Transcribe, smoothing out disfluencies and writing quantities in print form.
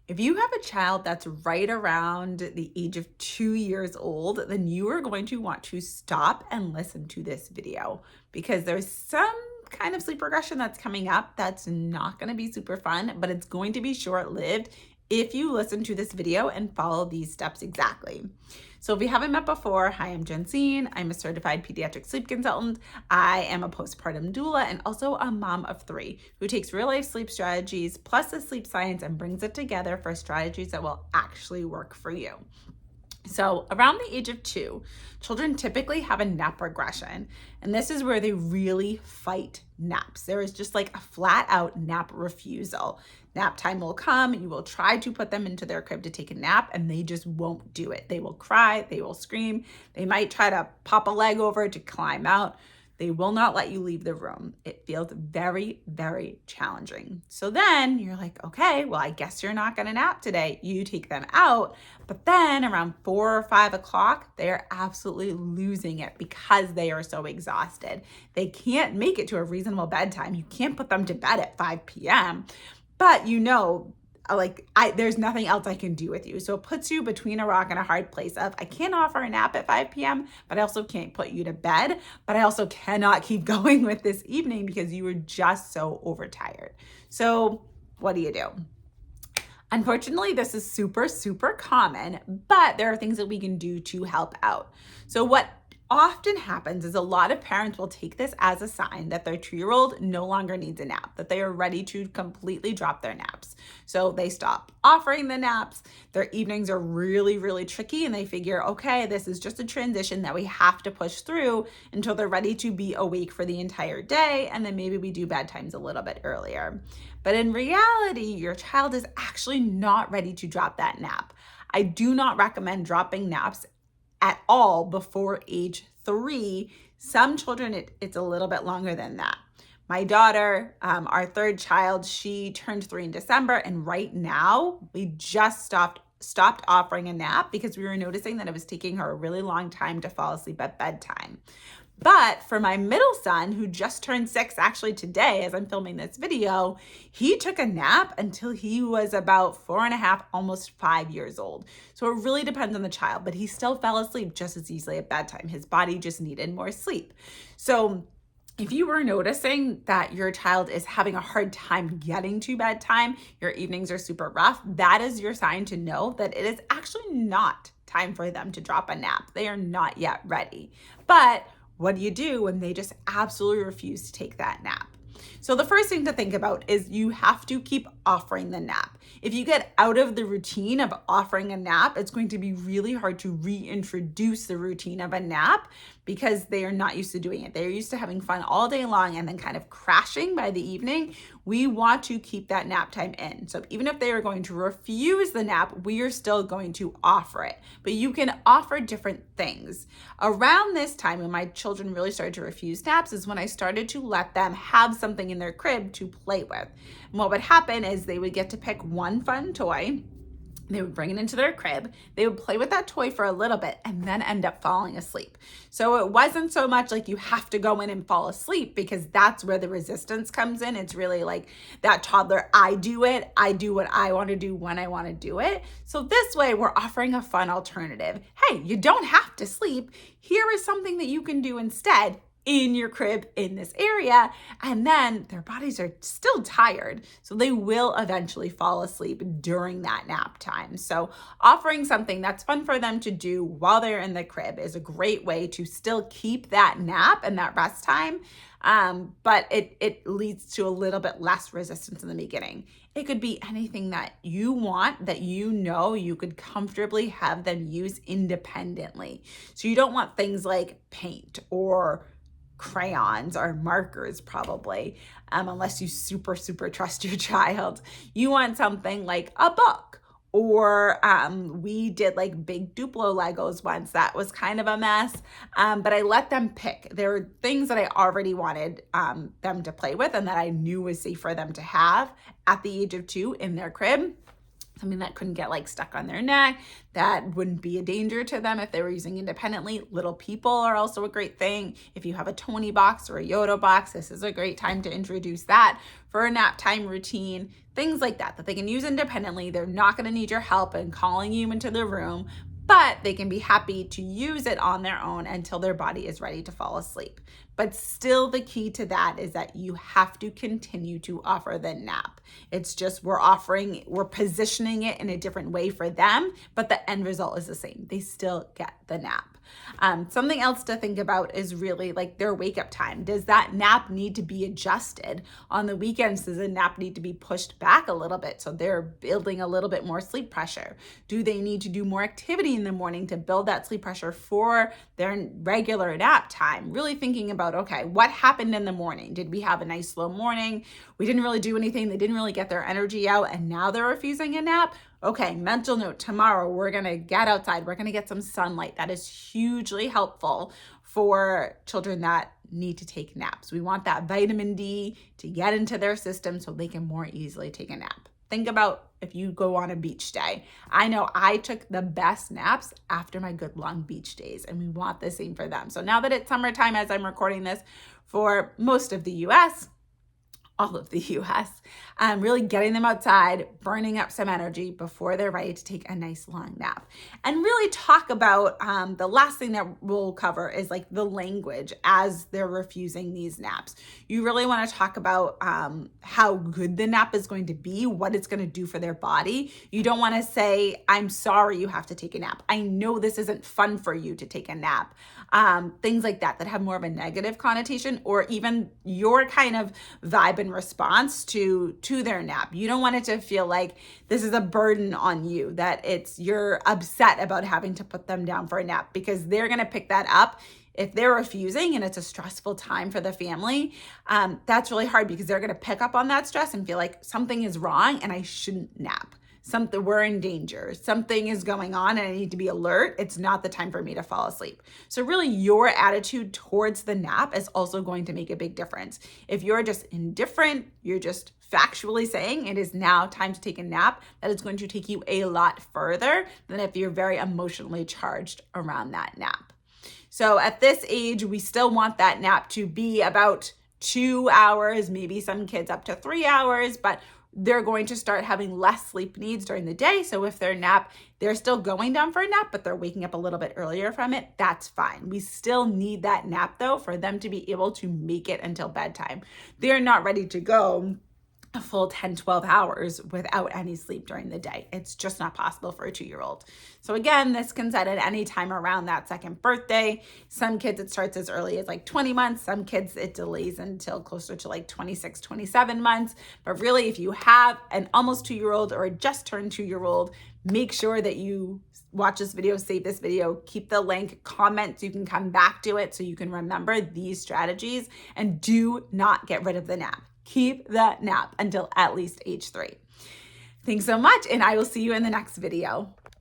If you have a child that's right around the age of 2 years old, then you are going to want to stop and listen to this video because there's some kind of sleep regression that's coming up that's not going to be super fun, but it's going to be short-lived if you listen to this video and follow these steps exactly. So if we haven't met before, hi, I'm Jensine. I'm a certified pediatric sleep consultant. I am a postpartum doula and also a mom of 3 who takes real life sleep strategies plus the sleep science and brings it together for strategies that will actually work for you. So around the age of 2, children typically have a nap regression, and this is where they really fight naps. There is just like a flat out nap refusal. Nap time will come, you will try to put them into their crib to take a nap, and they just won't do it. They will cry, they will scream, they might try to pop a leg over to climb out. They will not let you leave the room. It feels very, very challenging. So then you're like, okay, well, I guess you're not gonna nap today. You take them out, but then around 4 or 5 o'clock, they're absolutely losing it because they are so exhausted. They can't make it to a reasonable bedtime. You can't put them to bed at 5 p.m., but there's nothing else I can do with you. So it puts you between a rock and a hard place of, I can't offer a nap at 5 p.m., but I also can't put you to bed, but I also cannot keep going with this evening because you were just so overtired. So what do you do? Unfortunately, this is super, super common, but there are things that we can do to help out. So what often happens is a lot of parents will take this as a sign that their 2-year-old no longer needs a nap, that they are ready to completely drop their naps. So they stop offering the naps. Their evenings are really, really tricky, and they figure, okay, this is just a transition that we have to push through until they're ready to be awake for the entire day, and then maybe we do bedtimes a little bit earlier. But in reality, your child is actually not ready to drop that nap. I do not recommend dropping naps at all before age 3. Some children, it's a little bit longer than that. My daughter, our 3rd child, she turned 3 in December, and right now we just stopped offering a nap because we were noticing that it was taking her a really long time to fall asleep at bedtime. But for my middle son, who just turned 6 actually today as I'm filming this video, he took a nap until he was about 4.5, almost 5 years old. So it really depends on the child, but he still fell asleep just as easily at bedtime. His body just needed more sleep. So if you were noticing that your child is having a hard time getting to bedtime, your evenings are super rough, that is your sign to know that it is actually not time for them to drop a nap. They are not yet ready. But what do you do when they just absolutely refuse to take that nap? So the first thing to think about is you have to keep offering the nap. If you get out of the routine of offering a nap, it's going to be really hard to reintroduce the routine of a nap because they are not used to doing it. They're used to having fun all day long and then kind of crashing by the evening. We want to keep that nap time in. So even if they are going to refuse the nap, we are still going to offer it. But you can offer different things. Around this time, when my children really started to refuse naps, is when I started to let them have something in their crib to play with. And what would happen is they would get to pick one fun toy. They would bring it into their crib. They would play with that toy for a little bit and then end up falling asleep. So it wasn't so much like you have to go in and fall asleep because that's where the resistance comes in. It's really like that toddler, I do it. I do what I want to do when I want to do it. So this way we're offering a fun alternative. Hey, you don't have to sleep. Here is something that you can do instead in your crib in this area, and then their bodies are still tired, so they will eventually fall asleep during that nap time. So offering something that's fun for them to do while they're in the crib is a great way to still keep that nap and that rest time, but it leads to a little bit less resistance in the beginning. It could be anything that you want that you know you could comfortably have them use independently. So you don't want things like paint or crayons or markers probably, unless you super, super trust your child. You want something like a book, or we did like big Duplo Legos once. That was kind of a mess, but I let them pick. There were things that I already wanted them to play with and that I knew was safe for them to have at the age of 2 in their crib. something that couldn't get like stuck on their neck, that wouldn't be a danger to them if they were using independently. Little people are also a great thing. If you have a Tony box or a Yoda box, this is a great time to introduce that for a nap time routine. Things like that they can use independently. They're not going to need your help in calling you into the room, but they can be happy to use it on their own until their body is ready to fall asleep. But still, the key to that is that you have to continue to offer the nap. It's just we're positioning it in a different way for them, but the end result is the same. They still get the nap. Something else to think about is really like their wake up time. Does that nap need to be adjusted? On the weekends, does the nap need to be pushed back a little bit so they're building a little bit more sleep pressure? Do they need to do more activity in the morning to build that sleep pressure for their regular nap time? Really thinking about, okay, what happened in the morning? Did we have a nice slow morning? We didn't really do anything. They didn't really get their energy out and now they're refusing a nap. Okay, mental note, tomorrow we're gonna get outside, we're gonna get some sunlight. That is hugely helpful for children that need to take naps. We want that vitamin D to get into their system so they can more easily take a nap. Think about if you go on a beach day. I know I took the best naps after my good long beach days, and we want the same for them. So now that it's summertime, as I'm recording this for most of the US, all of the US, really getting them outside, burning up some energy before they're ready to take a nice long nap. And really talk about, the last thing that we'll cover is like the language as they're refusing these naps. You really want to talk about how good the nap is going to be, what it's going to do for their body. You don't want to say, I'm sorry you have to take a nap. I know this isn't fun for you to take a nap. Things like that have more of a negative connotation, or even your kind of vibe and response to their nap. You don't want it to feel like this is a burden on you, that you're upset about having to put them down for a nap, because they're going to pick that up. If they're refusing and it's a stressful time for the family, that's really hard, because they're going to pick up on that stress and feel like something is wrong and I shouldn't nap. We're in danger. Something is going on and I need to be alert. It's not the time for me to fall asleep. So really your attitude towards the nap is also going to make a big difference. If you're just indifferent, you're just factually saying it is now time to take a nap, that is going to take you a lot further than if you're very emotionally charged around that nap. So at this age, we still want that nap to be about 2 hours, maybe some kids up to 3 hours, but they're going to start having less sleep needs during the day. So if they're still going down for a nap, but they're waking up a little bit earlier from it, that's fine. We still need that nap though, for them to be able to make it until bedtime. They're not ready to go a full 10, 12 hours without any sleep during the day. It's just not possible for a 2-year-old. So again, this can set at any time around that second birthday. Some kids, it starts as early as like 20 months. Some kids, it delays until closer to like 26, 27 months. But really, if you have an almost 2-year-old or a just turned 2-year-old, make sure that you watch this video, save this video, keep the link, comment so you can come back to it so you can remember these strategies, and do not get rid of the nap. Keep the nap until at least age 3. Thanks so much, and I will see you in the next video.